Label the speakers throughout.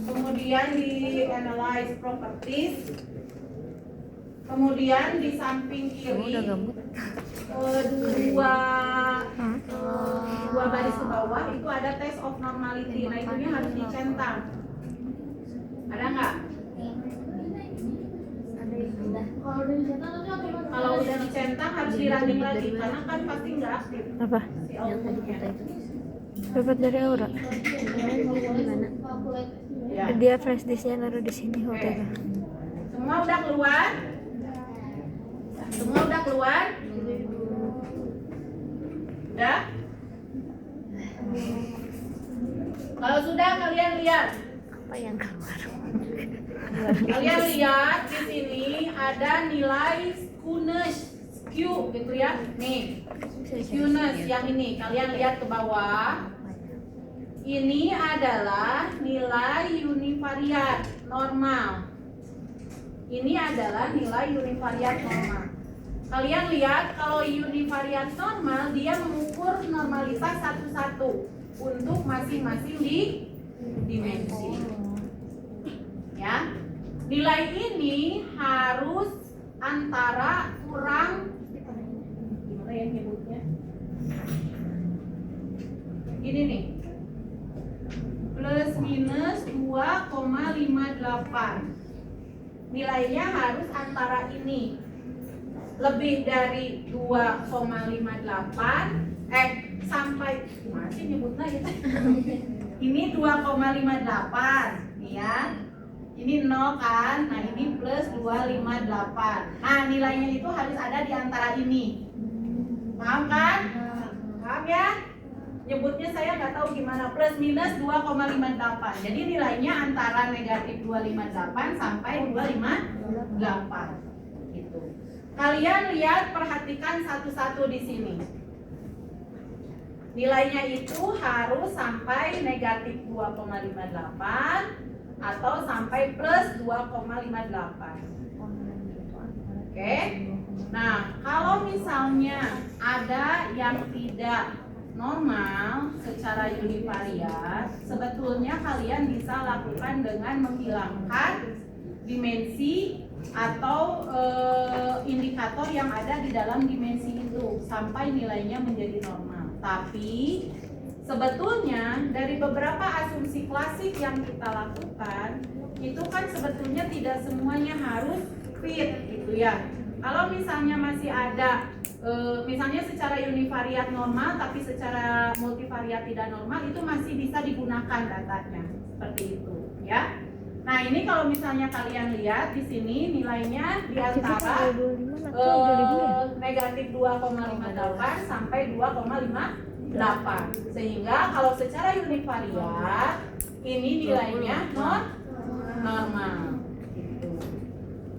Speaker 1: kemudian di analyze properties, kemudian di samping kiri dua baris ke bawah itu ada test of normality. Nah itunya harus dicentang. Ada nggak? Kalau udah dicentang harus dirunning lagi karena kan pasti nggak aktif.
Speaker 2: Apa?
Speaker 1: Si outputnya.
Speaker 2: Dapat dari Aura.
Speaker 1: Ya.
Speaker 2: Dia flash disknya naruh di sini hotel.
Speaker 1: Semua udah keluar? Semua udah keluar? Udah? Kalau sudah kalian lihat.
Speaker 2: Apa yang keluar?
Speaker 1: Kalian lihat di sini ada nilai skewness, skew gitu ya. Nih, skewness yang ini kalian lihat ke bawah. Ini adalah nilai univariat normal. Ini adalah nilai univariat normal. Kalian lihat kalau univariat normal dia mengukur normalitas satu-satu untuk masing-masing dimensi. Ya. Nilai ini harus antara kurang gimana ya nyebutnya? Gini nih. Plus minus 2,58. Nilainya harus antara ini. Lebih dari 2,58 sampai gimana sih nyebutnya gitu. Ini 2,58 nih ya. Ini 0 kan, nah ini plus 258. Nah nilainya itu harus ada di antara ini. Paham kan? Paham ya? Nyebutnya saya nggak tahu gimana, plus minus 2,58. Jadi nilainya antara negatif 258 sampai 258 gitu. Kalian lihat, perhatikan satu-satu di sini. Nilainya itu harus sampai negatif 2,58 atau sampai plus 2,58. Oke. Nah, kalau misalnya ada yang tidak normal secara univariat, sebetulnya kalian bisa lakukan dengan menghilangkan dimensi atau indikator yang ada di dalam dimensi itu sampai nilainya menjadi normal. Tapi sebetulnya dari beberapa asumsi klasik yang kita lakukan, itu kan sebetulnya tidak semuanya harus fit gitu ya. Kalau misalnya masih ada misalnya secara univariat normal tapi secara multivariat tidak normal, itu masih bisa digunakan datanya seperti itu ya. Nah ini kalau misalnya kalian lihat di sini nilainya di antara negatif 2,58 sampai 2,58. Sehingga kalau secara univariat ini nilainya normal gitu.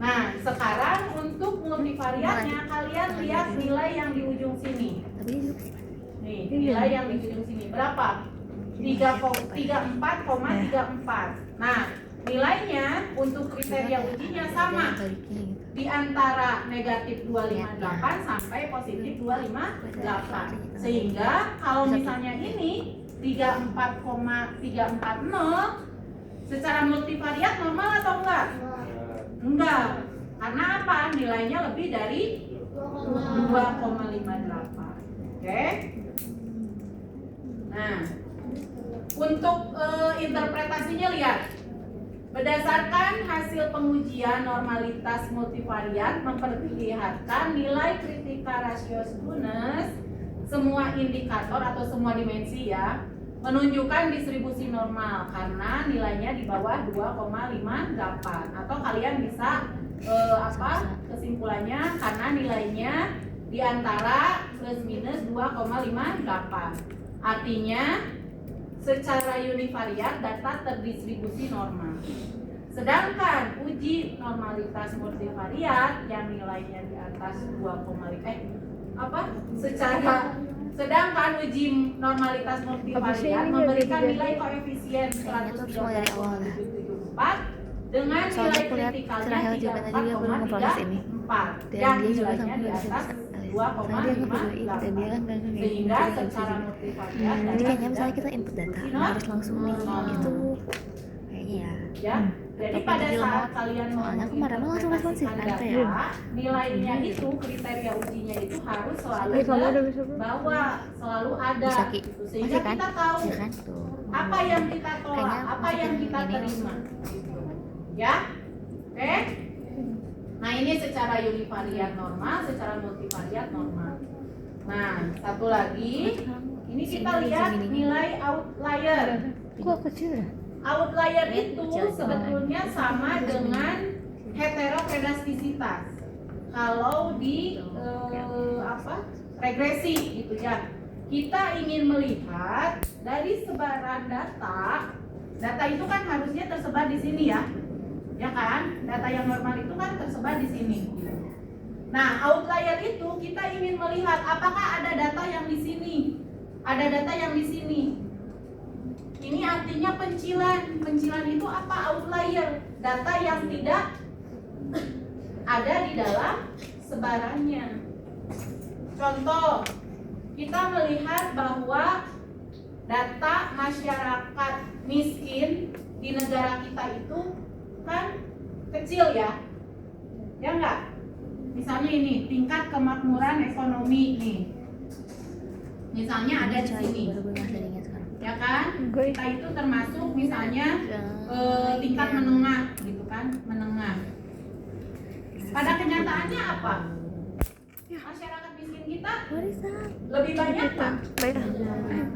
Speaker 1: Nah sekarang untuk multivariatnya kalian lihat nilai yang di ujung sini. Nih nilai yang di ujung sini berapa? 34,34. Nah nilainya untuk kriteria ujinya sama di antara negatif 258 sampai positif 258. Sehingga kalau misalnya ini 34,340 secara multivariat normal atau enggak? Enggak. Karena apa? Nilainya lebih dari 2,58. Oke. Nah, untuk interpretasinya lihat. Berdasarkan hasil pengujian normalitas multivariat memperlihatkan nilai kritika rasio skewness semua indikator atau semua dimensi ya menunjukkan distribusi normal karena nilainya di bawah 2,58 atau kalian bisa kesimpulannya karena nilainya di antara plus minus 2,58. Artinya secara univariat data terdistribusi normal. Sedangkan uji normalitas multivariat yang nilainya di atas 2,5 sedangkan uji normalitas multivariat memberikan nilai koefisien 103,774 dengan nilai kritikalnya 34,34 dan nilainya di atas
Speaker 2: Soalnya dia ngevideoin dan dia kan nggak ngevideoin
Speaker 1: sehingga
Speaker 2: jadi nggak bisa
Speaker 1: secara
Speaker 2: juga.
Speaker 1: multivariat
Speaker 2: Jadi kayaknya misalnya kita input data harus langsung nih itu kayaknya
Speaker 1: ya. Jadi
Speaker 2: Tapi
Speaker 1: pada
Speaker 2: di
Speaker 1: saat
Speaker 2: remote,
Speaker 1: kalian mau
Speaker 2: soalnya kemarin mah langsung responsif kan
Speaker 1: data,
Speaker 2: kayak
Speaker 1: nilainya itu kriteria ujinya itu harus selalu
Speaker 2: kamu udah bisa belum?
Speaker 1: bahwa selalu ada
Speaker 2: Bisa Ki,
Speaker 1: gitu. Sehingga
Speaker 2: masih kan?
Speaker 1: kita tahu
Speaker 2: Ya kan tuh.
Speaker 1: apa yang kita tolak,
Speaker 2: Kayaknya
Speaker 1: apa
Speaker 2: masih
Speaker 1: yang
Speaker 2: yang
Speaker 1: kita
Speaker 2: ini.
Speaker 1: terima gitu. Ya, oke. Nah ini secara univariat normal, secara multivariat normal. Nah satu lagi, ini kita lihat nilai outlier.
Speaker 2: Kok kecil ya?
Speaker 1: Outlier itu sebetulnya sama dengan heterokedastisitas. Kalau di regresi gitu ya. Kita ingin melihat dari sebaran data. Data itu kan harusnya tersebar di sini ya. Ya kan? Data yang normal itu kan tersebar di sini. Nah, outlier itu kita ingin melihat apakah ada data yang di sini. Ada data yang di sini. Ini artinya pencilan. Pencilan itu apa? Outlier. Data yang tidak ada di dalam sebarannya. Contoh, kita melihat bahwa data masyarakat miskin di negara kita itu kan kecil ya. Ya enggak? Misalnya ini, tingkat kemakmuran ekonomi nih. Misalnya ada di sini. Ya kan? Kita itu termasuk misalnya tingkat menengah gitu kan, menengah. Pada kenyataannya apa? Masyarakat miskin kita lebih banyak kan?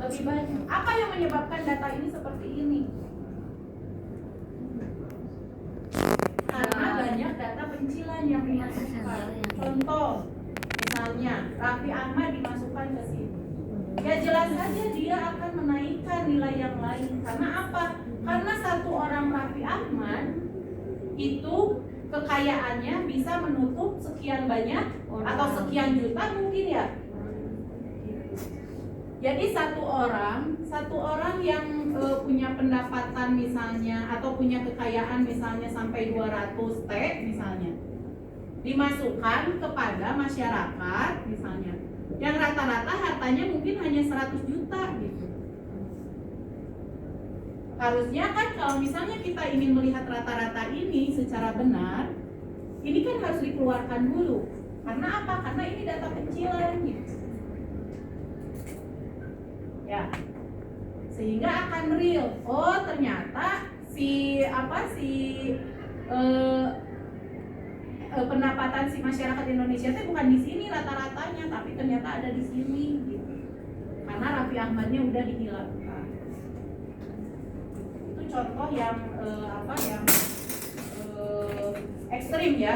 Speaker 1: Lebih banyak. Apa yang menyebabkan data ini seperti ini? Karena banyak data pencilan yang dimasukkan. Contoh, misalnya Raffi Ahmad dimasukkan ke sini. Ya jelas saja dia akan menaikkan nilai yang lain. Karena apa? Karena satu orang Raffi Ahmad itu kekayaannya bisa menutup sekian banyak atau sekian juta mungkin ya. Jadi satu orang yang punya pendapatan misalnya atau punya kekayaan misalnya sampai 200 T misalnya dimasukkan kepada masyarakat misalnya yang rata-rata hartanya mungkin hanya 100 juta gitu. Harusnya kan kalau misalnya kita ingin melihat rata-rata ini secara benar, ini kan harus dikeluarkan dulu. Karena apa? Karena ini data pencilan gitu. Ya. Sehingga akan real. Oh, ternyata pendapatan si masyarakat Indonesia itu bukan di sini rata-ratanya, tapi ternyata ada di sini gitu. Karena Raffi Ahmadnya udah dihilangkan. Itu contoh yang ekstrim ya.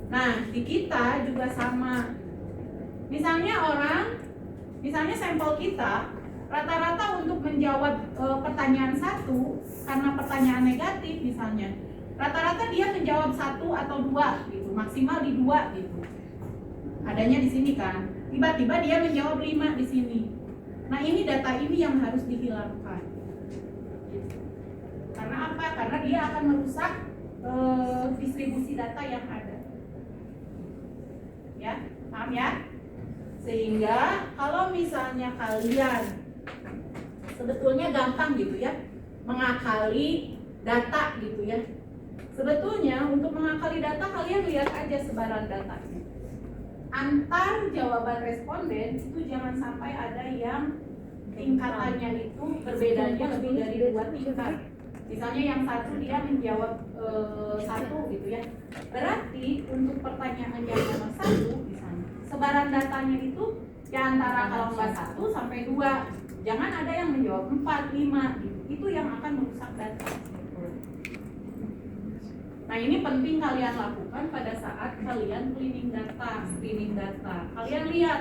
Speaker 1: Nah, di kita juga sama. Misalnya sampel kita rata-rata untuk menjawab pertanyaan satu karena pertanyaan negatif misalnya, rata-rata dia menjawab 1 atau 2 gitu, maksimal di 2 gitu. Adanya di sini kan. Tiba-tiba dia menjawab 5 di sini. Nah, ini data ini yang harus dihilangkan. Karena apa? Karena dia akan merusak distribusi data yang ada. Ya, paham ya? Sehingga kalau misalnya kalian sebetulnya gampang gitu ya mengakali data gitu ya. Sebetulnya untuk mengakali data kalian lihat aja sebaran datanya. Antar jawaban responden itu jangan sampai ada yang tingkatannya itu berbedanya lebih dari 2 tingkat. Misalnya yang satu dia menjawab 1 gitu ya. Berarti untuk pertanyaan yang nomor 1 misalnya sebaran datanya itu di antara kalau nggak 1 sampai 2. Jangan ada yang menjawab 4, 5 gitu. Itu yang akan merusak data. Nah, ini penting kalian lakukan pada saat kalian screening data. Kalian lihat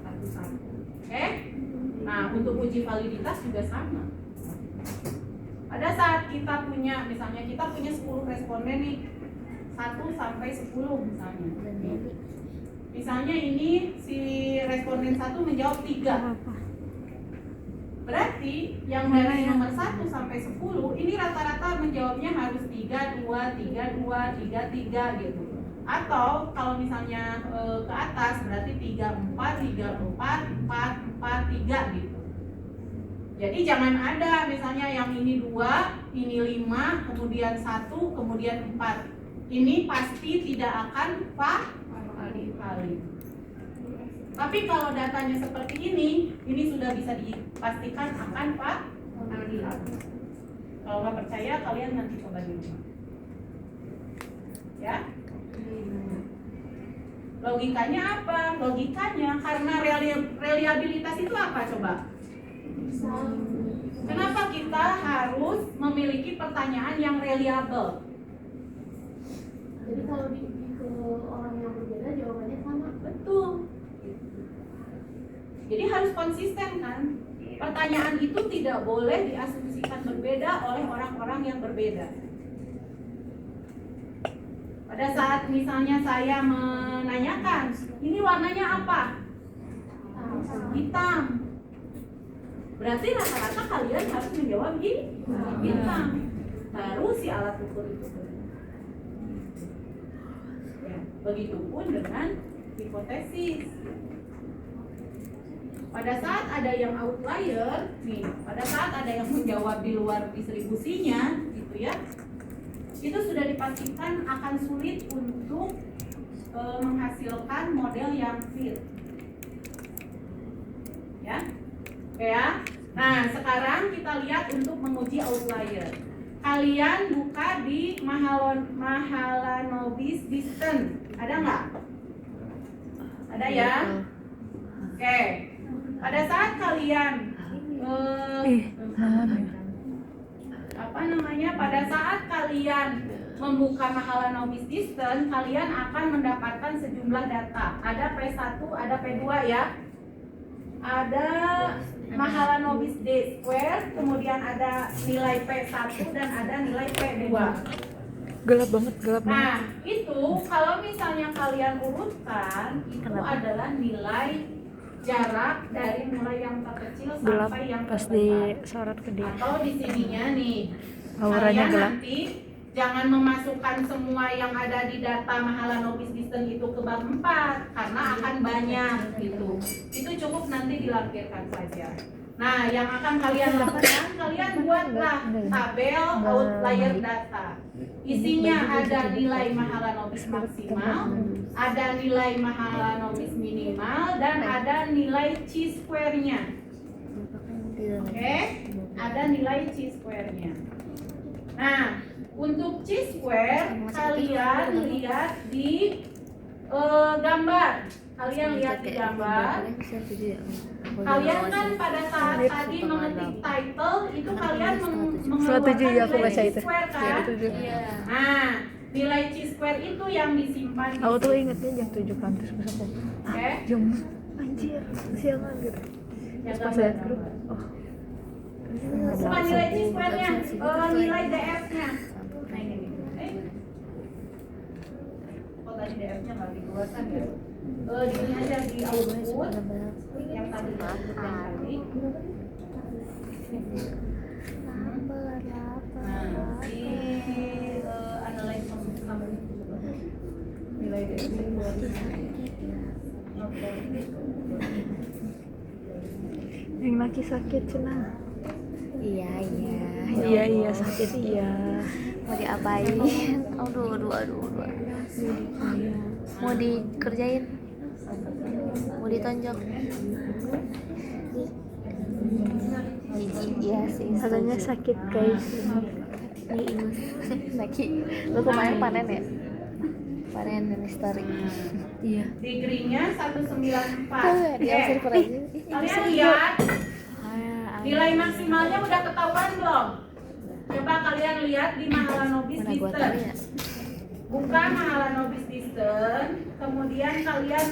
Speaker 1: satu-satu. Oke? Nah, untuk uji validitas juga sama. Pada saat kita punya, misalnya kita punya 10 responden nih, 1 sampai 10 misalnya. Misalnya ini si responden 1 menjawab 3. Berarti yang dari nomor 1 sampai 10 ini rata-rata menjawabnya harus 3, 2, 3, 2, 3, 3 gitu. Atau kalau misalnya ke atas berarti 34, 34, 4, 4, 3 gitu. Jadi jangan ada misalnya yang ini 2, ini 5, kemudian 1, kemudian 4. Ini pasti tidak akan valid. Tapi kalau datanya seperti ini sudah bisa dipastikan akan valid. Kalau nggak percaya kalian nanti coba di rumah. Ya. Logikanya apa? Logikanya karena reliabilitas itu apa coba? Kenapa kita harus memiliki pertanyaan yang reliable?
Speaker 3: Jadi kalau di ke orang yang berbeda jawabannya sama.
Speaker 1: Betul. Jadi harus konsisten kan? Pertanyaan itu tidak boleh diasumsikan berbeda oleh orang-orang yang berbeda. Pada saat misalnya saya menanyakan, ini warnanya apa? Hitam. Berarti rata-rata kalian harus menjawab hitam. Baru si alat ukur itu benar. Ya, begitupun dengan hipotesis. Pada saat ada yang outlier, pada saat ada yang menjawab di luar distribusinya, gitu ya, itu sudah dipastikan akan sulit untuk menghasilkan model yang fit. Ya, oke ya. Nah, sekarang kita lihat untuk menguji outlier. Kalian buka di Mahalanobis distance, ada nggak? Ada ya? Oke. Pada saat kalian pada saat kalian membuka Mahalanobis distance, kalian akan mendapatkan sejumlah data. Ada P1, ada P2 ya. Ada Mahalanobis D square, kemudian ada nilai P1 dan ada nilai P2.
Speaker 2: Gelap banget.
Speaker 1: Nah, itu kalau misalnya kalian urutkan, itu adalah nilai jarak dari mulai yang terkecil
Speaker 2: gelap
Speaker 1: sampai yang
Speaker 2: pas
Speaker 1: terbesar.
Speaker 2: disorot ke dia.
Speaker 1: Atau di sininya nih,
Speaker 2: Auranya
Speaker 1: kalian
Speaker 2: gelap.
Speaker 1: nanti jangan memasukkan semua yang ada di data Mahalanobis distance itu ke bab 4 karena akan banyak gitu. Itu cukup nanti dilampirkan saja. Nah, yang akan kalian lakukan, kalian buatlah tabel outlier data. Isinya ada nilai Mahalanobis maksimal, ada nilai Mahalanobis minimal, dan ada nilai chi-square-nya. Oke, ada nilai chi-square-nya. Nah, untuk chi-square kalian lihat di gambar. Kalian lihat di gambar. Kalian kan pada saat tadi mengetik title itu kalian mengeluarkan
Speaker 2: ya, aku
Speaker 1: nilai
Speaker 2: baca itu.
Speaker 1: chi-square kan?
Speaker 2: Iya.
Speaker 1: Nah, nilai chi-square itu yang disimpan di
Speaker 2: Aku tuh
Speaker 1: sini.
Speaker 2: ingetnya jam 7 kan terus pas aku
Speaker 1: Oke?
Speaker 2: jam anjir siangan gitu.
Speaker 1: Yang
Speaker 2: Pas
Speaker 1: gambar.
Speaker 2: lihat grup, oh.
Speaker 1: Bukan nilai chi-square-nya, nilai DF-nya. Nah, ini nih. Kok tadi DF-nya nggak dikeluarkan ya? Di sini aja di output yang tadi yang tadi. Nah, di analyze sama nilai DF-nya.
Speaker 2: Yang laki sakit senang.
Speaker 3: Iya.
Speaker 2: Iya sakit iya.
Speaker 3: Mau diapain? Aduh. Mau dikerjain? Mau ditonjok? Jijik ya sih.
Speaker 2: Katanya sakit guys.
Speaker 3: Nih ingus. Lagi. Lu kemarin panen ya? Panen listrik.
Speaker 2: Iya.
Speaker 1: Degree-nya 194.
Speaker 3: Di observer aja.
Speaker 1: Kalian lihat nilai maksimalnya udah ketahuan belum? Coba kalian lihat di Mahalanobis
Speaker 3: Mana gua tahu ya?
Speaker 1: distance. Buka Mahalanobis distance, kemudian kalian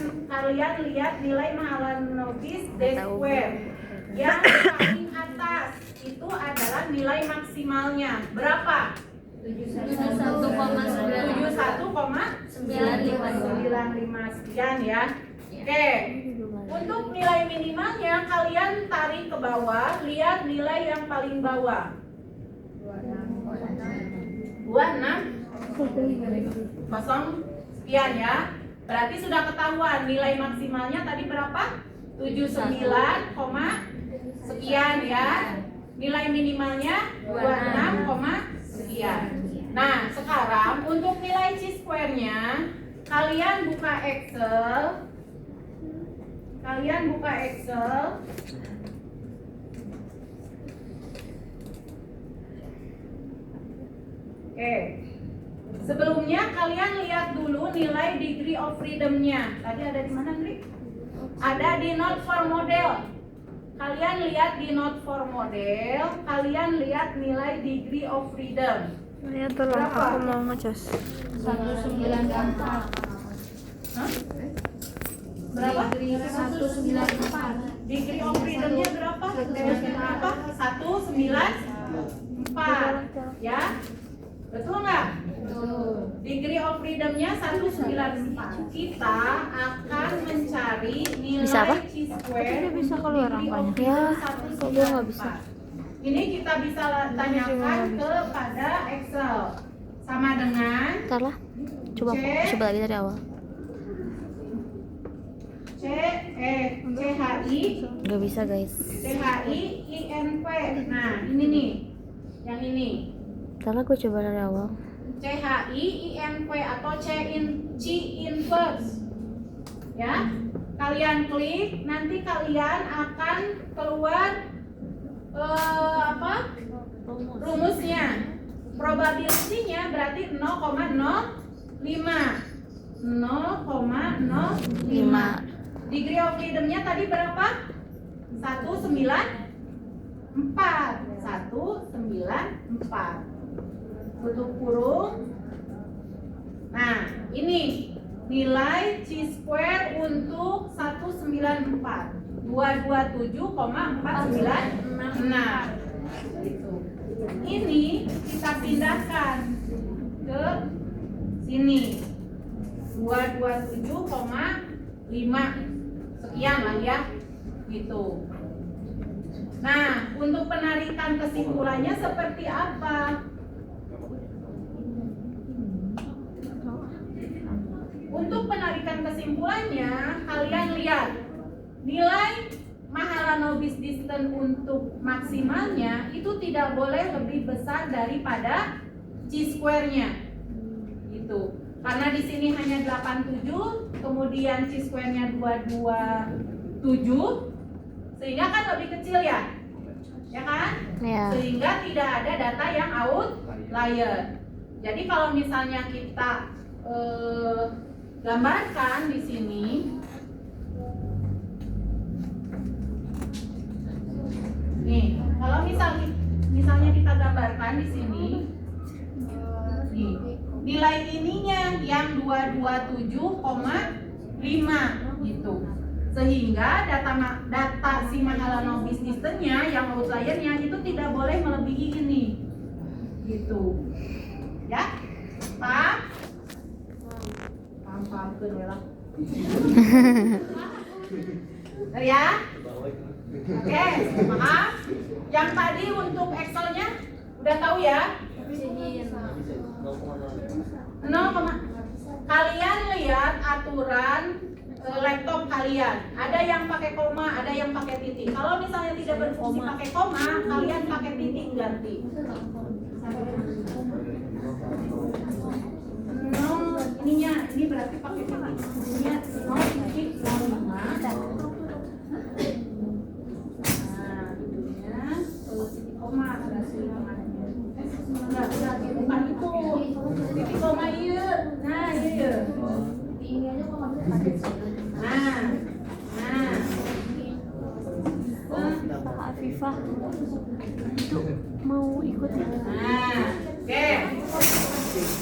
Speaker 1: lihat nilai Mahalanobis D square. Yang paling atas itu adalah nilai maksimalnya. Berapa? 71,95 sekian ya. Oke. Untuk nilai minimalnya kalian tarik ke bawah, lihat nilai yang paling bawah. 26 0 sekian sekian ya. Berarti sudah ketahuan nilai maksimalnya tadi berapa? 79, sekian ya. Nilai minimalnya 26, sekian. Nah, sekarang untuk nilai chi-square-nya kalian buka Excel. Oke. Sebelumnya kalian lihat dulu nilai degree of freedom-nya. Tadi ada di mana, Andri? Ada di note for model. Kalian lihat di note for model, kalian lihat nilai degree of freedom.
Speaker 2: Ya tolong,
Speaker 1: Berapa?
Speaker 2: aku mau ngecas.
Speaker 4: 194.
Speaker 1: Hah? Berapa?
Speaker 4: 194.
Speaker 1: Degree of freedom-nya berapa? 194. Ya? Betul nggak? Degree of freedom-nya 194. Kita akan mencari nilai
Speaker 3: Bisa apa?
Speaker 1: chi-square
Speaker 2: bisa
Speaker 1: untuk
Speaker 2: keluar
Speaker 1: degree of
Speaker 2: angkanya.
Speaker 1: freedom
Speaker 3: Ya, kok gua nggak bisa?
Speaker 1: 194. Ini kita bisa tanyakan kepada Excel. Sama dengan
Speaker 3: Ntar lah. Coba coba lagi dari awal.
Speaker 1: CHI
Speaker 3: Gak bisa guys.
Speaker 1: INP. Nah, ini nih. Yang ini.
Speaker 3: Ntar lah gue coba dari awal.
Speaker 1: INP atau C inverse. Ya. Kalian klik, nanti kalian akan keluar rumusnya. Probability-nya berarti 0,05. 0,05. Degree of freedom-nya tadi berapa? 194. 194. Tutup kurung. Nah, ini nilai chi-square untuk 194. 227,496. Gitu. Ini kita pindahkan ke sini. 227,5 sekian lah ya. Gitu. Nah, untuk penarikan kesimpulannya seperti apa? Untuk penarikan kesimpulannya, kalian lihat nilai Mahalanobis distance untuk maksimalnya itu tidak boleh lebih besar daripada chi-square-nya. Gitu. Karena di sini hanya 87, kemudian chi-square-nya 227, sehingga kan lebih kecil ya. Ya kan?
Speaker 3: Ya.
Speaker 1: Sehingga tidak ada data yang outlier. Jadi kalau misalnya kita gambarkan di sini, nih, kalau misalnya kita gambarkan di sini, nih, nilai ininya yang 227,5 gitu. Sehingga data si Mahalanobis distance-nya yang outliernya itu tidak boleh melebihi ini. Gitu. Ya? Paham? Paham ke lah. Ya? Oke, maaf. Yang tadi untuk Excel-nya udah tahu ya? 0, kalian lihat aturan laptop kalian. Ada yang pakai koma, ada yang pakai titik. Kalau misalnya tidak berfungsi pakai koma, kalian pakai titik ganti. Ini berarti pakai titik. Ininya 0,05. Koma bukan itu titik koma iya. Nah iya.
Speaker 2: Pak Afifah itu mau ikut ya?
Speaker 1: Oke.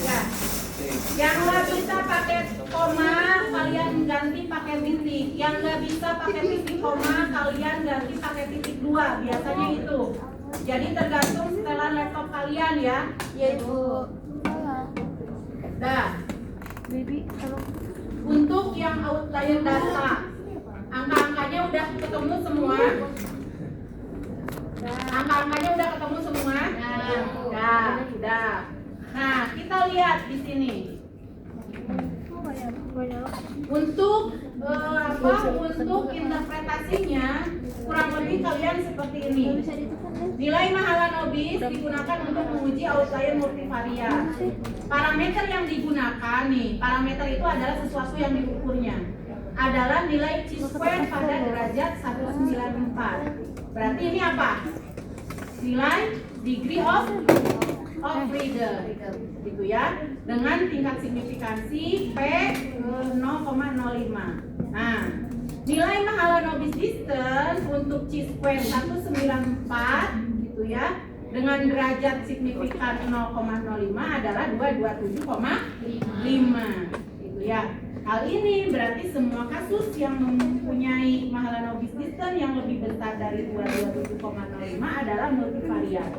Speaker 1: Ya. Yang nggak bisa pakai koma kalian ganti pakai titik. Yang nggak bisa pakai titik koma kalian ganti pakai titik 2. Biasanya itu. Jadi tergantung setelan laptop kalian ya.
Speaker 2: Iya Ibu.
Speaker 1: Dah.
Speaker 2: Baby, tolong.
Speaker 1: Untuk yang outlier data, angka-angkanya udah ketemu semua. Angka-angkanya udah ketemu semua. Udah. Nah, kita lihat di sini. Untuk untuk interpretasinya kurang lebih kalian seperti ini. Nilai Mahalanobis digunakan untuk menguji outlier multivariat. Parameter yang digunakan nih, parameter itu adalah sesuatu yang diukurnya. Adalah nilai chi-square pada derajat 194. Berarti ini apa? Nilai degree of freedom gitu ya, dengan tingkat signifikansi P 0,05. Nah, nilai Mahalanobis distance untuk chi-square 194 gitu ya, dengan derajat signifikan 0,05 adalah 227,5 gitu ya. Hal ini berarti semua kasus yang mempunyai Mahalanobis distance yang lebih besar dari 227,05 adalah multivariat.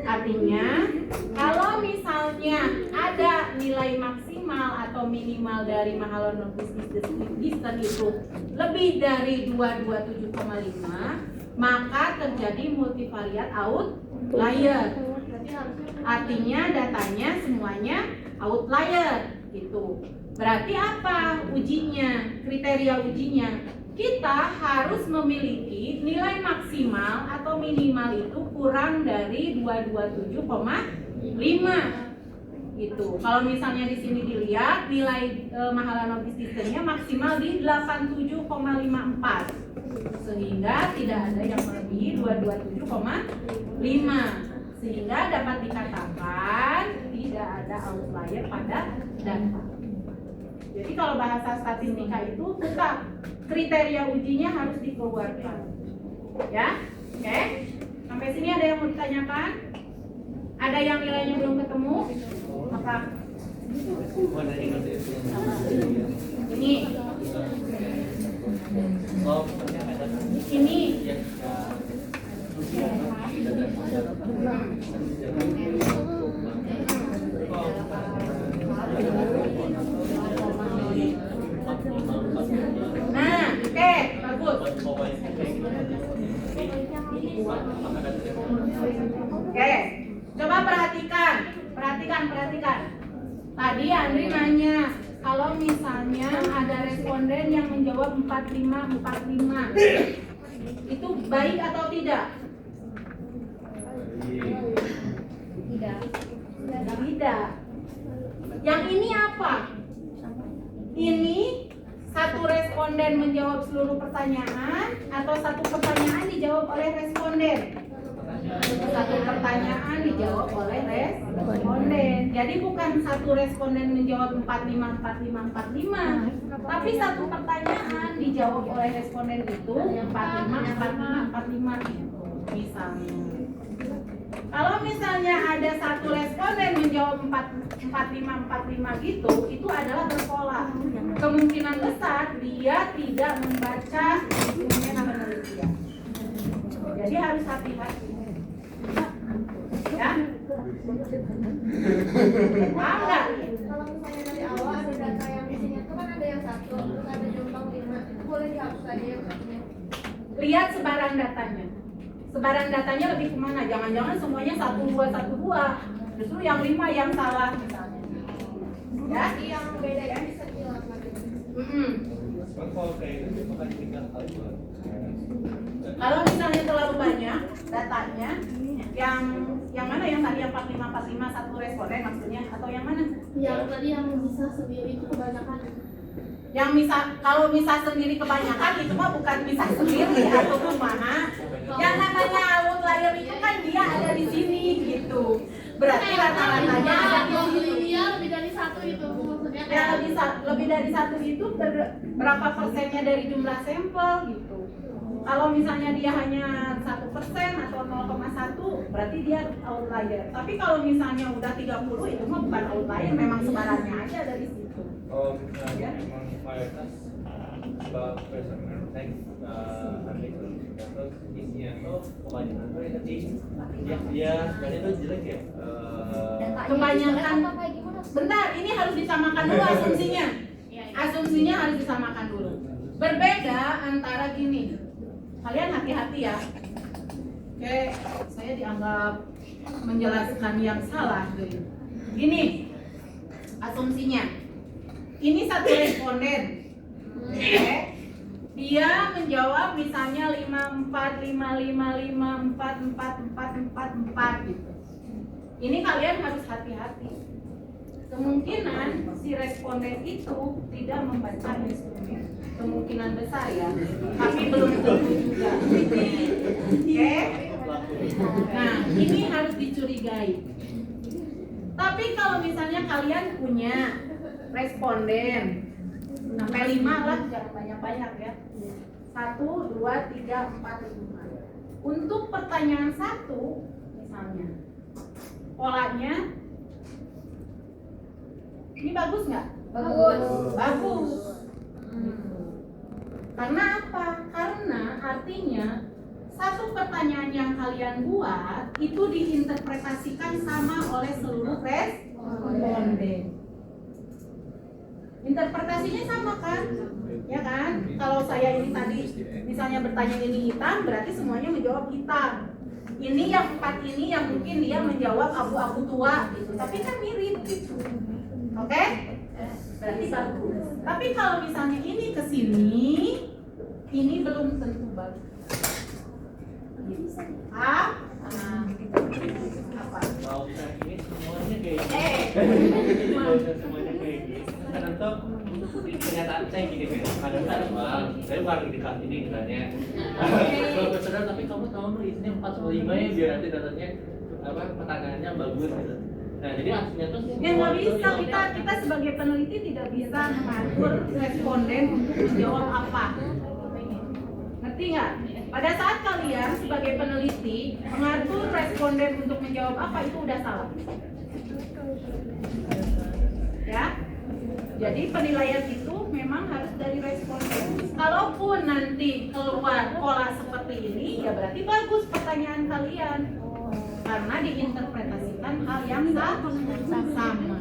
Speaker 1: Artinya, kalau misalnya ada nilai maksimal atau minimal dari Mahalanobis distance itu lebih dari 227,5, maka terjadi multivariat outlier. Artinya datanya semuanya outlier gitu. Berarti apa ujinya? Kriteria ujinya, kita harus memiliki nilai maksimal atau minimal itu kurang dari 227,5 gitu. Kalau misalnya di sini dilihat nilai Mahalanobis distance-nya maksimal di 87,54, sehingga tidak ada yang melebihi 227,5, sehingga dapat dikatakan tidak ada outlier pada data. Jadi kalau bahasa statistika itu tetap kriteria ujinya harus dikeluarkan. Ya, oke? Sampai sini ada yang mau ditanyakan? Ada yang nilainya belum ketemu? Apa? Ini. Nah, oke, bagus. Oke, coba perhatikan. Tadi Andri nanya, kalau misalnya ada responden yang menjawab 45, itu baik atau tidak? Tidak. Yang ini apa? Ini satu responden menjawab seluruh pertanyaan atau satu pertanyaan dijawab oleh responden? Satu pertanyaan dijawab oleh responden. Jadi bukan satu responden menjawab 45, tapi satu pertanyaan dijawab oleh responden itu 45 gitu. Misalnya, kalau misalnya ada satu responden menjawab 45 gitu, itu adalah berpola. Kemungkinan besar dia tidak membaca dokumen penelitian. Jadi harus hati-hati. Ya? Paham nggak?
Speaker 4: Kalau misalnya dari awal ada data yang isinya itu kan ada yang 1, terus ada jombang 5, itu boleh dihapus aja yang satunya.
Speaker 1: Lihat sebaran datanya. Sebaran datanya lebih kemana? Jangan-jangan semuanya 1, 2. Justru yang 5 yang salah misalnya. Ya?
Speaker 4: Jadi yang beda ya bisa dihilangkan.
Speaker 1: Kalau misalnya terlalu banyak datanya, yang mana yang tadi yang 45 satu responden maksudnya, atau yang mana?
Speaker 4: Yang tadi yang bisa sendiri itu kebanyakan.
Speaker 1: Yang kalau misal sendiri kebanyakan itu mah bukan misal sendiri atau kumaha. Yang namanya outlier itu kan dia ada di sini gitu. Berarti rata-ratanya ada di sini.
Speaker 4: Dia lebih dari 1 itu maksudnya.
Speaker 1: Ya lebih dari 1 itu berapa persennya dari jumlah sampel gitu. Kalau misalnya dia hanya 1% atau 0,1 berarti dia outlier. Tapi kalau misalnya udah 30 itu mah bukan outlier, memang sebarannya aja ada di situ.
Speaker 5: Oh, misalnya memang mayoritas berdasarkan teks terus isinya tuh kebanyakan tuh tadi dia sebenarnya tuh jelek ya.
Speaker 1: Kebanyakan. Bentar, ini harus disamakan dulu asumsinya. Asumsinya harus disamakan dulu. Berbeda antara gini. Kalian hati-hati ya. Oke, saya dianggap menjelaskan yang salah gitu. Gini, asumsinya ini satu responden. Oke. Dia menjawab misalnya 54, 55, 54, 4, 4, 4, 4 gitu. Ini kalian harus hati-hati. Kemungkinan si responden itu tidak membaca instrumen. Kemungkinan besar ya, tapi belum tentu juga. Oke? Nah, ini harus dicurigai. Tapi kalau misalnya kalian punya responden sampai 5 lah, jangan banyak-banyak ya. 1, 2, 3, 4, 5. Untuk pertanyaan 1 misalnya, polanya ini bagus nggak? Bagus. Karena apa? Karena artinya satu pertanyaan yang kalian buat itu diinterpretasikan sama oleh seluruh responden. Interpretasinya sama kan? Ya kan? Kalau saya ini tadi misalnya bertanya ini hitam, berarti semuanya menjawab hitam. Ini yang 4 ini yang mungkin dia menjawab abu-abu tua gitu. Tapi kan mirip gitu. Oke? Berarti bagus. Tapi kalau misalnya ini ke sini, ini belum tentu bagus. Apa?
Speaker 5: Kalau bisa ini semuanya kayak gini. Semuanya kayak gini. Kadang tuh kenyataan saya gini kan. Kadang saya baru di kelas ini misalnya. Kalau saudara tapi kamu tahu nih isinya 45 ya biar nanti datanya pertanyaannya bagus gitu. Nah, jadi aslinya tuh
Speaker 1: ya nggak bisa, kita sebagai peneliti tidak bisa mengatur responden untuk menjawab apa. Ngerti nggak? Pada saat kalian sebagai peneliti mengatur responden untuk menjawab apa, itu udah salah. Ya. Jadi penilaian itu memang harus dari responden. Kalaupun nanti keluar pola seperti ini, ya berarti bagus pertanyaan kalian. Karena diinterpretasikan hal yang sama.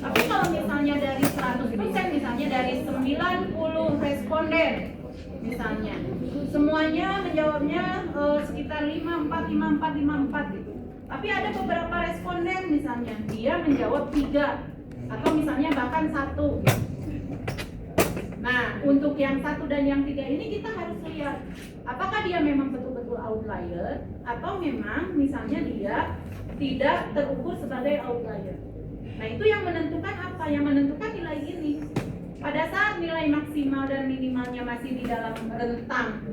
Speaker 1: Tapi kalau misalnya dari 100%, misalnya dari 90 responden, misalnya semuanya menjawabnya sekitar 54, 54, 54 gitu. Tapi ada beberapa responden misalnya dia menjawab 3 atau misalnya bahkan 1. Nah, untuk yang 1 dan yang 3 ini kita harus lihat apakah dia memang betul-betul outlier atau memang misalnya dia tidak terukur sebagai outlier. Nah, itu yang menentukan apa? Yang menentukan nilai ini. Pada saat nilai maksimal dan minimalnya masih di dalam rentang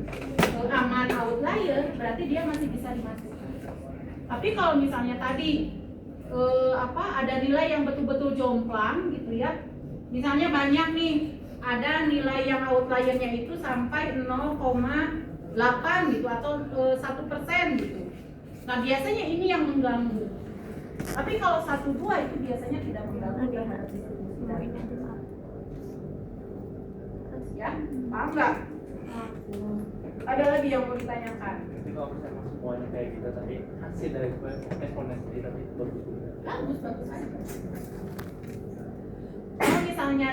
Speaker 1: aman outlier, berarti dia masih bisa dimasukkan. Tapi kalau misalnya tadi ada nilai yang betul-betul jomplang gitu ya. Misalnya banyak nih, ada nilai yang outliernya itu sampai 0,8 gitu atau 1% gitu. Nah, biasanya ini yang mengganggu. Tapi kalau 1-2 itu biasanya tidak mengganggu, dia harus distribusi. Ya, paham nggak? Ada lagi yang mau ditanyakan?
Speaker 5: Jadi kalau misalnya semuanya kayak gitu, tapi hasil dari responden sendiri tapi bagus juga.
Speaker 1: Bagus aja. Kalau misalnya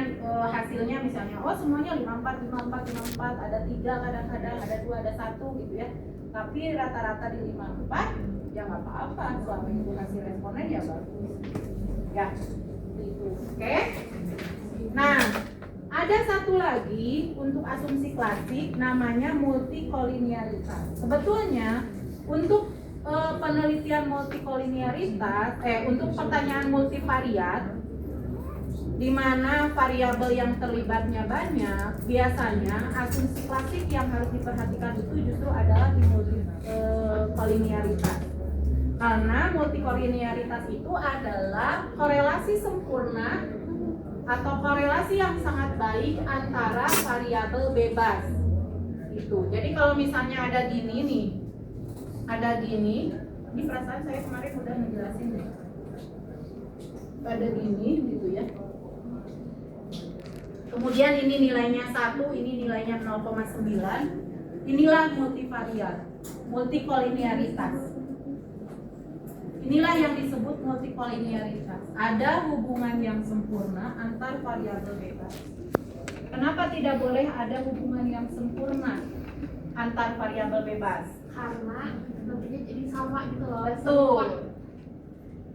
Speaker 1: hasilnya misalnya, oh semuanya 54, 54, 54, ada 3 kadang-kadang, ada 2, ada 1 gitu ya. Tapi rata-rata di 54, ya nggak apa-apa. Selama itu hasil responden ya bagus. Ya, itu. Oke? Nah, ada satu lagi untuk asumsi klasik namanya multikolinearitas. Sebetulnya untuk penelitian multikolinearitas, untuk pertanyaan multivariat, di mana variabel yang terlibatnya banyak, biasanya asumsi klasik yang harus diperhatikan itu justru adalah di multikolinearitas. Karena multikolinearitas itu adalah korelasi sempurna atau korelasi yang sangat baik antara variabel bebas. Itu. Jadi kalau misalnya ada gini nih, ini perasaan saya kemarin udah ngejelasin deh. Ada gini gitu ya. Kemudian ini nilainya 1, ini nilainya 0,9. Inilah multivariat, multikolinearitas. Inilah yang disebut multikolinearitas. Ada hubungan yang sempurna antar variabel bebas. Kenapa tidak boleh ada hubungan yang sempurna antar variabel bebas?
Speaker 4: Karena nantinya jadi sama gitu loh.
Speaker 1: Betul.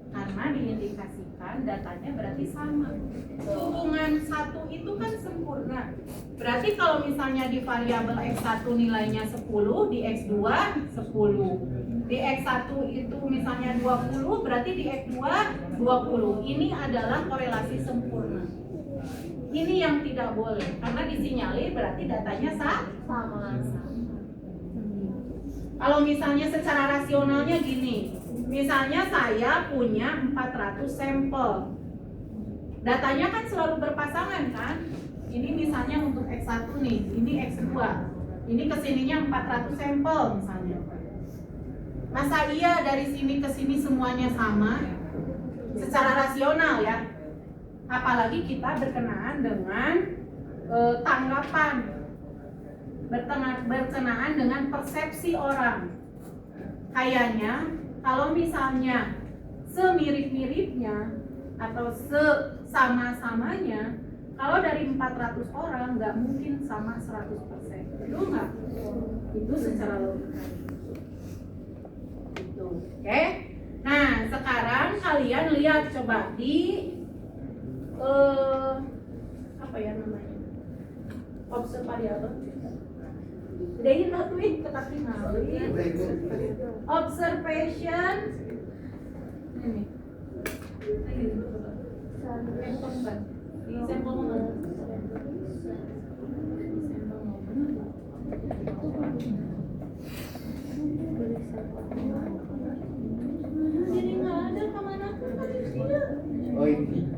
Speaker 1: Karena karena diindikasikan datanya berarti sama. Hubungan satu itu kan sempurna. Berarti kalau misalnya di variabel X1 nilainya 10, di X2 10. Di X1 itu misalnya 20, berarti di X2 20. Ini adalah korelasi sempurna. Ini yang tidak boleh karena disinyalir berarti datanya sama. Kalau misalnya secara rasionalnya gini, misalnya saya punya 400 sampel. Datanya kan selalu berpasangan kan? Ini misalnya untuk X1 nih, ini X2. Ini kesininya 400 sampel misalnya. Masa iya dari sini ke sini semuanya sama? Secara rasional ya. Apalagi kita berkenaan dengan tanggapan, berkenaan dengan persepsi orang. Kayaknya kalau misalnya semirip-miripnya atau sesama-samanya, kalau dari 400 orang nggak mungkin sama 100%. Betul nggak? Itu secara logika. Gitu. Oke? Nah, sekarang kalian lihat coba di apa ya namanya? Observe variable. Udahin lah tuh ketakin observation ini. Sampel mana? Jadi nggak ada kemana pun tadi dia.
Speaker 5: Oh ini.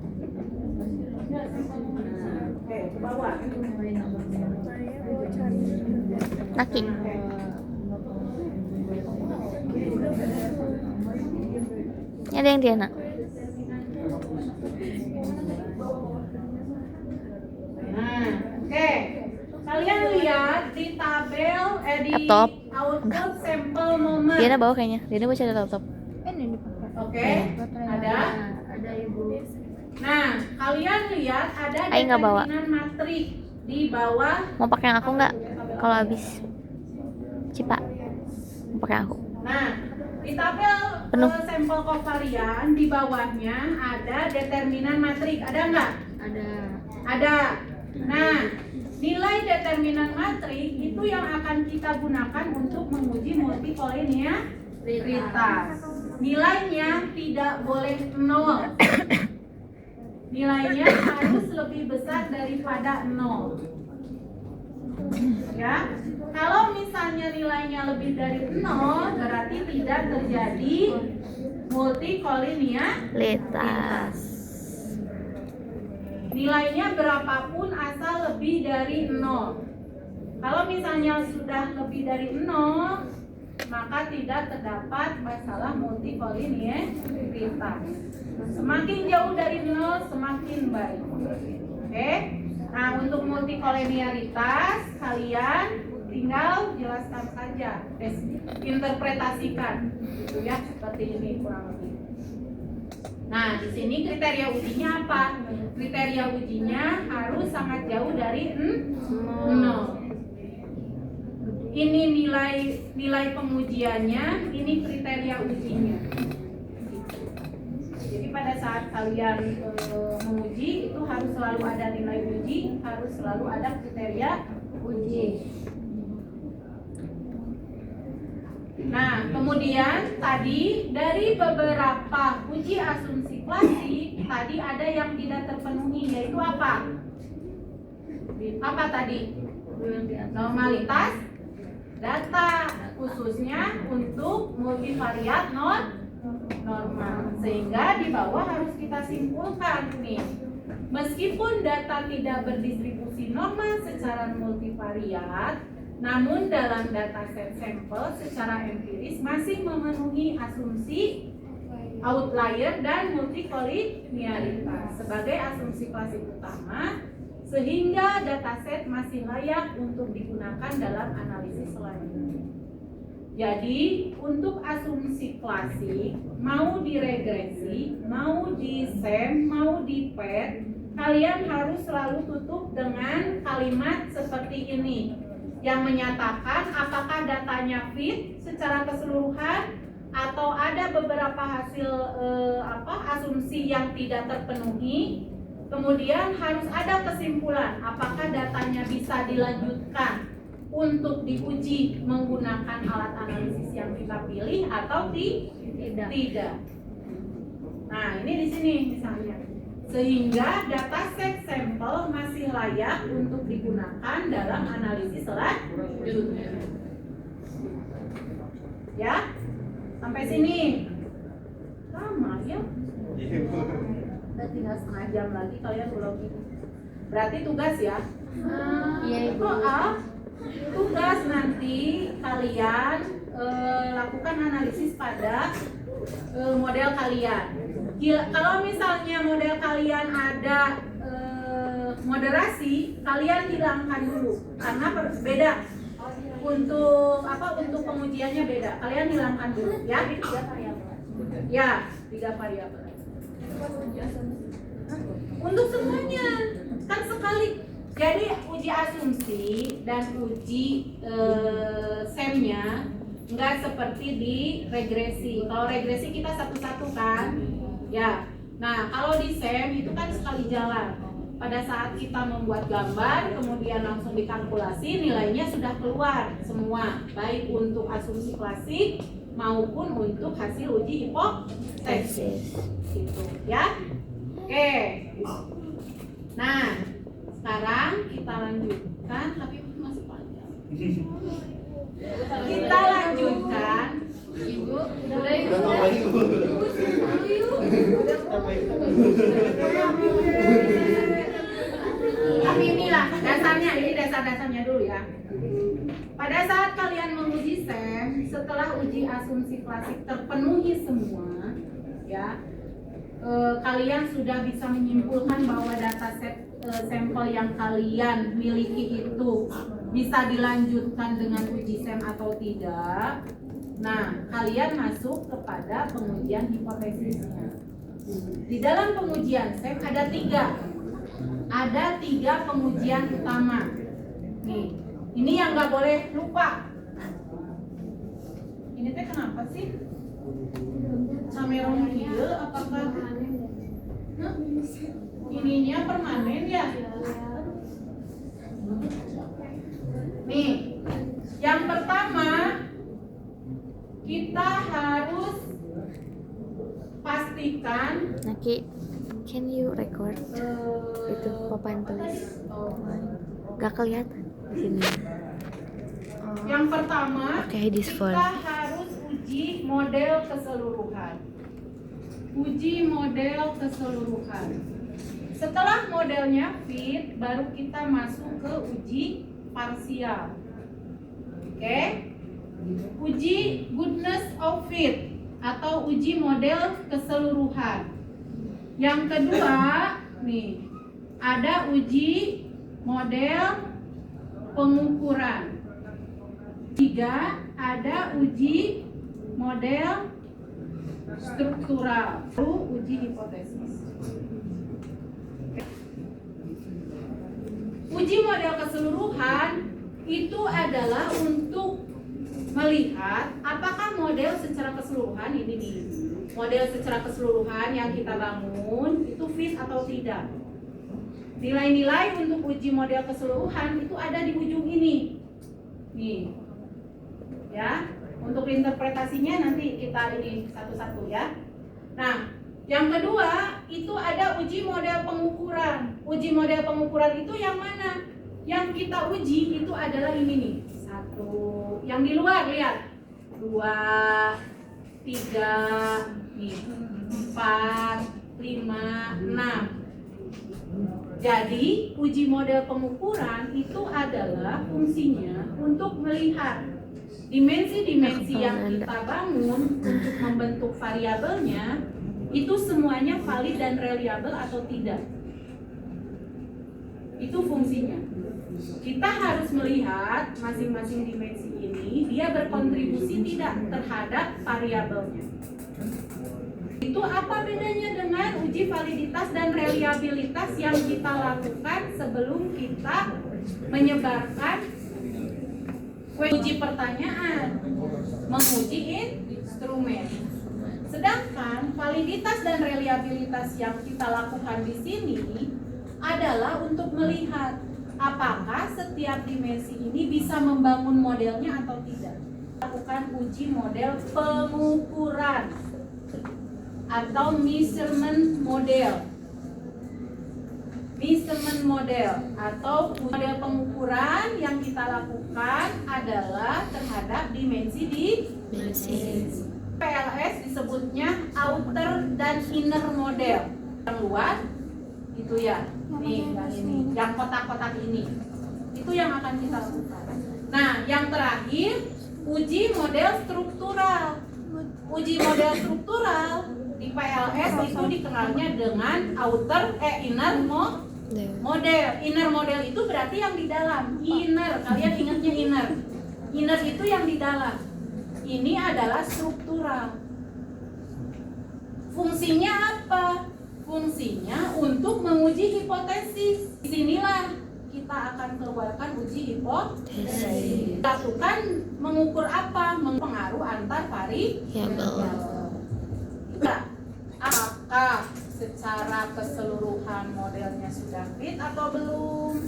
Speaker 1: Ya, sampel mana? Oke, ke bawah.
Speaker 3: Naki. Ini ada yang dia nak.
Speaker 1: Nah, oke. Kalian lihat di tabel di
Speaker 3: Laptop.
Speaker 1: output sampel moment.
Speaker 3: Diana bawa kayaknya. Diana baca di laptop.
Speaker 1: Oke, ada. Nah, kalian lihat ada
Speaker 3: Aing nggak bawa.
Speaker 1: determinan matrik di bawah.
Speaker 3: Mau pakai yang aku nggak? Kalau habis. Cipa. Mau pakai yang aku.
Speaker 1: Nah, di tabel
Speaker 3: Penuh.
Speaker 1: sampel kovarian di bawahnya ada determinan matrik. Ada nggak? Ada. Nah, nilai determinan matrik itu yang akan kita gunakan untuk menguji multikolinialitas. Nilainya tidak boleh 0. Nilainya harus lebih besar daripada 0. Ya, kalau misalnya nilainya lebih dari 0, berarti tidak terjadi multikolinialitas. Nilainya berapapun asal lebih dari 0. Kalau misalnya sudah lebih dari 0, maka tidak terdapat masalah multikolinialitas. Semakin jauh dari 0, semakin baik. Oke? Nah, untuk multikolinialitas, kalian tinggal jelaskan saja, interpretasikan, gitu ya, seperti ini kurang lebih. Nah, di sini kriteria ujinya apa? Kriteria ujinya harus sangat jauh dari 0. Ini nilai pengujiannya, ini kriteria ujinya. Jadi pada saat kalian menguji itu harus selalu ada nilai uji, harus selalu ada kriteria uji. Nah, kemudian tadi dari beberapa uji asumsi klasik, tadi ada yang tidak terpenuhi, yaitu apa? Apa tadi? Normalitas data, khususnya untuk multivariat normal. Sehingga di bawah harus kita simpulkan nih, meskipun data tidak berdistribusi normal secara multivariat, namun dalam dataset sampel secara empiris masih memenuhi asumsi outlier dan multikolinialitas sebagai asumsi klasik utama, sehingga dataset masih layak untuk digunakan dalam analisis selanjutnya. Jadi untuk asumsi klasik, mau diregresi, mau di SEM, mau di PET, kalian harus selalu tutup dengan kalimat seperti ini yang menyatakan apakah datanya fit secara keseluruhan atau ada beberapa hasil asumsi yang tidak terpenuhi, kemudian harus ada kesimpulan apakah datanya bisa dilanjutkan untuk diuji menggunakan alat analisis yang kita pilih atau tidak. Nah, ini di sini misalnya. Sehingga dataset sampel masih layak untuk digunakan dalam analisis selanjutnya. Ya, sampai sini. Lama ya. Udah tinggal setengah jam lagi kalian belum ini. Berarti tugas ya.
Speaker 3: Iya, Ibu.
Speaker 1: Tugas nanti kalian lakukan analisis pada model kalian. Kalau misalnya model kalian ada moderasi, kalian hilangkan dulu karena beda. Untuk pengujiannya beda. Kalian hilangkan dulu ya. 3 variabel. Ya, 3 variabel. Untuk semuanya kan sekali. Jadi uji asumsi dan uji SEM-nya nggak seperti di regresi. Kalau regresi kita satu-satu kan, ya. Nah kalau di SEM itu kan sekali jalan. Pada saat kita membuat gambar, kemudian langsung dikalkulasi, nilainya sudah keluar semua, baik untuk asumsi klasik maupun untuk hasil uji hipotesis. Gitu, ya. Oke. Nah, sekarang kita lanjutkan, tapi masih panjang. Kita lanjutkan, Ibu. Udah Ibu. Tapi inilah dasarnya, ini dasar-dasarnya dulu ya. Pada saat kalian menguji SEM, setelah uji asumsi klasik terpenuhi semua, ya, kalian sudah bisa menyimpulkan bahwa dataset sampel yang kalian miliki itu bisa dilanjutkan dengan uji SEM atau tidak. Nah, kalian masuk kepada pengujian hipotesisnya. Di dalam pengujian SEM ada 3. Ada 3 pengujian utama. Nih, ini yang nggak boleh lupa. Ini teh kenapa sih? Cameron dia apakah? Nah, ininya permanen ya? Nih, yang pertama kita harus pastikan.
Speaker 3: Naki, can you record itu papan tulis? Gak kelihatan di sini.
Speaker 1: Yang pertama,
Speaker 3: Okay, this phone.
Speaker 1: kita harus uji model keseluruhan. Uji model keseluruhan. Setelah modelnya fit, baru kita masuk ke uji parsial. Oke? Uji goodness of fit atau uji model keseluruhan. Yang kedua, nih, ada uji model pengukuran. 3, ada uji model struktural, lalu uji hipotesis. Uji model keseluruhan itu adalah untuk melihat apakah model secara keseluruhan ini nih, model secara keseluruhan yang kita bangun itu fit atau tidak. Nilai-nilai untuk uji model keseluruhan itu ada di ujung ini. Nih. Ya, untuk interpretasinya nanti kita ini satu-satu ya. Nah, yang kedua itu ada uji model pengukuran. Uji model pengukuran itu yang mana? Yang kita uji itu adalah ini nih. 1, yang di luar lihat. 2, 3, nih. 4, 5, 6. Jadi, uji model pengukuran itu adalah fungsinya untuk melihat dimensi-dimensi yang kita bangun untuk membentuk variabelnya itu semuanya valid dan reliable atau tidak. Itu fungsinya. Kita harus melihat masing-masing dimensi ini dia berkontribusi tidak terhadap variabelnya. Itu apa bedanya dengan uji validitas dan reliabilitas yang kita lakukan sebelum kita menyebarkan uji pertanyaan, menguji instrumen. validitas dan reliabilitas yang kita lakukan di sini adalah untuk melihat apakah setiap dimensi ini bisa membangun modelnya atau tidak. Lakukan uji model pengukuran atau measurement model. Measurement model atau model pengukuran yang kita lakukan adalah terhadap dimensi di PLS disebutnya outer dan inner model. Yang luar itu ya, nih yang ini, yang kotak-kotak ini, itu yang akan kita lakukan. Nah, yang terakhir uji model struktural. Uji model struktural di PLS itu dikenalnya dengan inner model. Inner model itu berarti yang di dalam. Inner, kalian ingatnya inner. Inner itu yang di dalam. Ini adalah struktural. Fungsinya apa? Fungsinya untuk menguji hipotesis. Disinilah kita akan keluarkan uji hipotesis. Lakukan mengukur apa? Pengaruh antar variabel. Apakah secara keseluruhan modelnya sudah fit atau belum?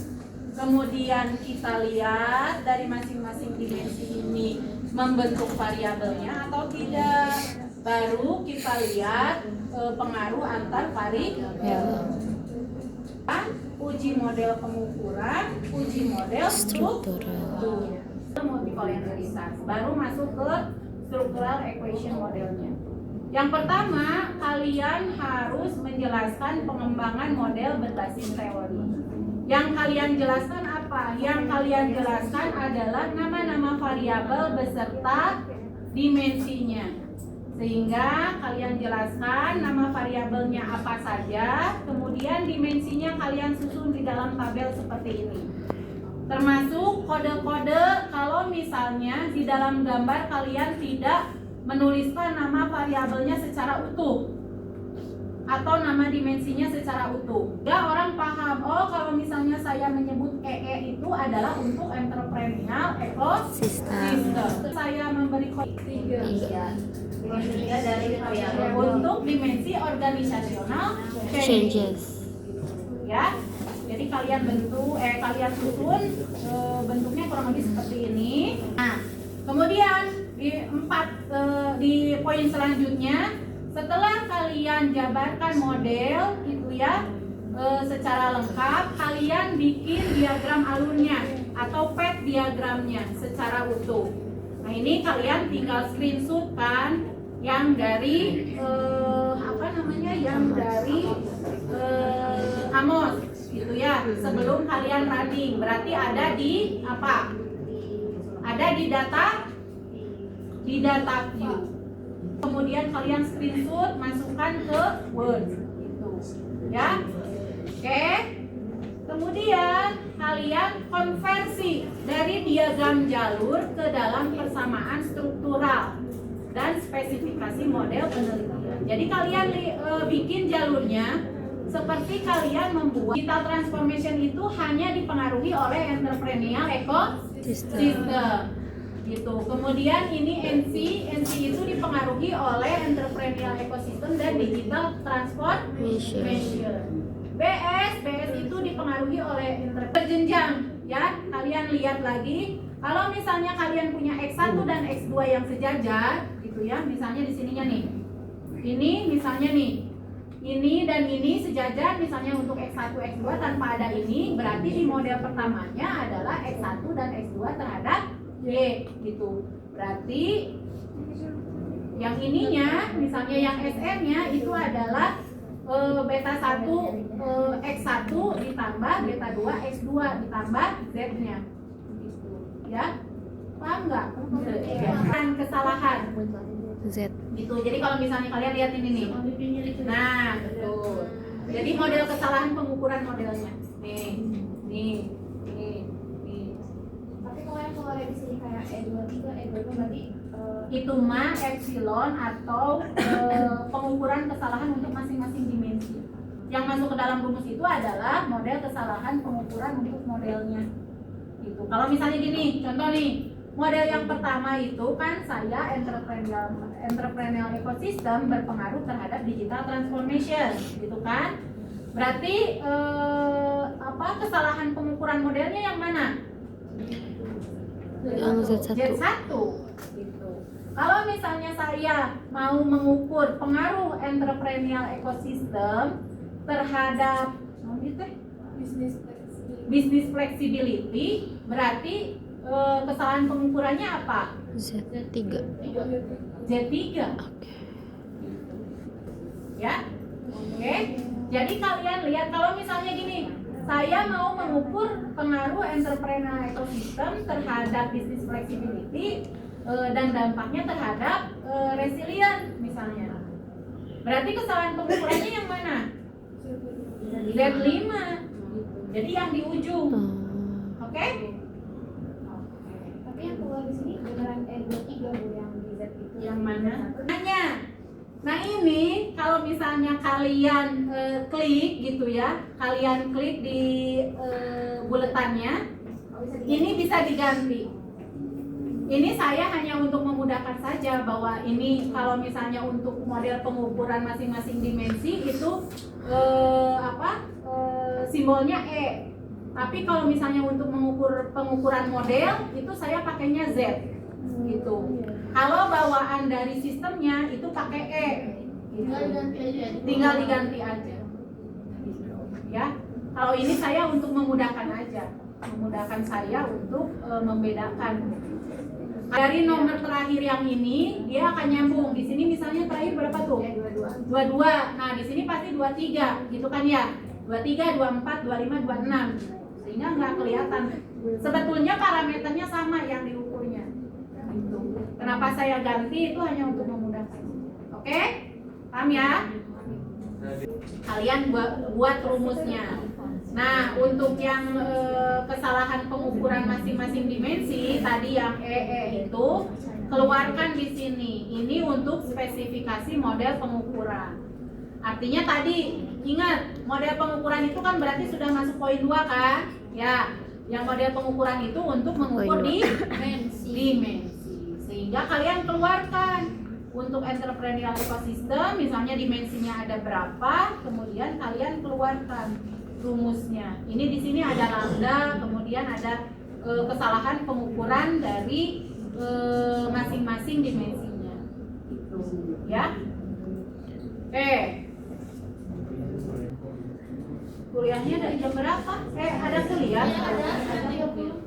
Speaker 1: Kemudian kita lihat dari masing-masing dimensi ini membentuk variabelnya atau tidak. Baru kita lihat pengaruh antar variabel. Uji model pengukuran, uji model struktural. Multikolonialitas. Baru masuk ke structural equation modelnya. Yang pertama, kalian harus menjelaskan pengembangan model berbasis teori. Yang kalian jelaskan apa? Yang kalian jelaskan adalah nama-nama variabel beserta dimensinya. Sehingga kalian jelaskan nama variabelnya apa saja, kemudian dimensinya kalian susun di dalam tabel seperti ini. Termasuk kode-kode kalau misalnya di dalam gambar kalian tidak menuliskan nama variabelnya secara utuh atau nama dimensinya secara utuh. Ya, orang paham, oh kalau misalnya saya menyebut EE itu adalah untuk entrepreneurial ecosystem. Saya memberi kode 3 dari variabel untuk dimensi organisasional changes. Ya. Jadi kalian kalian susun bentuknya kurang lebih seperti ini. Nah, kemudian di poin selanjutnya, setelah kalian jabarkan model itu ya secara lengkap, kalian bikin diagram alurnya atau pet diagramnya secara utuh. Nah, ini kalian tinggal screenshot kan yang dari yang dari Amos gitu ya, sebelum kalian running. Berarti ada di apa? Ada di data view. Kemudian kalian screenshot, masukkan ke Word gitu. Ya. Oke. Kemudian kalian konversi dari diagram jalur ke dalam persamaan struktural dan spesifikasi model penelitian. Jadi kalian bikin jalurnya seperti kalian membuat digital transformation itu hanya dipengaruhi oleh entrepreneurial ecosystem. Gitu. Kemudian ini NC itu dipengaruhi oleh entrepreneurial ecosystem dan digital transformation. BS itu dipengaruhi oleh berjenjang ya. Kalian lihat lagi, kalau misalnya kalian punya X1 dan X2 yang sejajar gitu ya, misalnya di sininya nih. Ini misalnya nih. Ini dan ini sejajar misalnya untuk X1, X2 tanpa ada ini, berarti di model pertamanya adalah X1 dan X2 terhadap Y gitu. Berarti yang ininya misalnya yang SM-nya itu adalah beta 1 X1 ditambah beta 2 X2 ditambah Z-nya gitu. Ya. Paham nggak? Kesalahan
Speaker 3: Z
Speaker 1: gitu. Jadi kalau misalnya kalian lihat ini nih. Nah, gitu. Jadi model kesalahan pengukuran modelnya. Nih.
Speaker 4: Tapi kalau yang keluar di sini kayak E23 berarti
Speaker 1: itu mah epsilon atau pengukuran kesalahan untuk masing-masing dimensi. Yang masuk ke dalam rumus itu adalah model kesalahan pengukuran untuk modelnya. Gitu. Kalau misalnya gini, contoh nih, model yang pertama itu kan saya entrepreneurial ecosystem berpengaruh terhadap digital transformation, gitu kan? Berarti kesalahan pengukuran modelnya yang mana?
Speaker 3: Yang Z1.
Speaker 1: Z1 gitu. Kalau misalnya saya mau mengukur pengaruh entrepreneurial ecosystem terhadap bisnis flexibility, berarti kesalahan pengukurannya apa?
Speaker 3: Z3.
Speaker 1: Z3. Ya. Oke. Jadi kalian lihat kalau misalnya gini, saya mau mengukur pengaruh entrepreneurial ecosystem terhadap bisnis flexibility dan dampaknya terhadap resilient misalnya. Berarti kesalahan pengukurannya yang mana? Z5. Jadi yang di ujung. Oke?
Speaker 4: Tapi yang keluar di sini beneran N23 Bu yang di Z itu.
Speaker 1: Yang mana? Nah ini kalau misalnya kalian klik gitu ya, kalian klik di buletannya, ini bisa diganti. Ini saya hanya untuk memudahkan saja bahwa ini kalau misalnya untuk model pengukuran masing-masing dimensi itu simbolnya E. Tapi kalau misalnya untuk mengukur pengukuran model itu saya pakainya Z gitu. Kalau bawaan dari sistemnya itu pakai E gitu. Tinggal diganti aja. Ya. Kalau ini saya untuk memudahkan aja, memudahkan saya untuk membedakan. Dari nomor terakhir yang ini dia akan nyambung. Di sini misalnya terakhir berapa tuh? 22. Nah, di sini pasti 23 gitu kan ya. 23, 24, 25, 26. Sehingga nggak kelihatan. Sebetulnya parameternya sama yang diukurnya. Gitu. Kenapa saya ganti itu hanya untuk memudahkan. Oke? Paham ya? Kalian buat rumusnya. Nah, untuk yang kesalahan pengukuran masing-masing dimensi tadi yang itu keluarkan di sini. Ini untuk spesifikasi model pengukuran. Artinya tadi ingat model pengukuran itu kan berarti sudah masuk poin 2 kan? Ya, yang model pengukuran itu untuk mengukur dimensi. Sehingga kalian keluarkan untuk entrepreneurial ecosystem misalnya dimensinya ada berapa, kemudian kalian keluarkan rumusnya. Ini di sini ada lambda, kemudian ada kesalahan pengukuran dari masing-masing dimensinya. Gitu, ya. Oke. Kuliahnya dari jam berapa? Ada kuliah?
Speaker 4: Ada 30.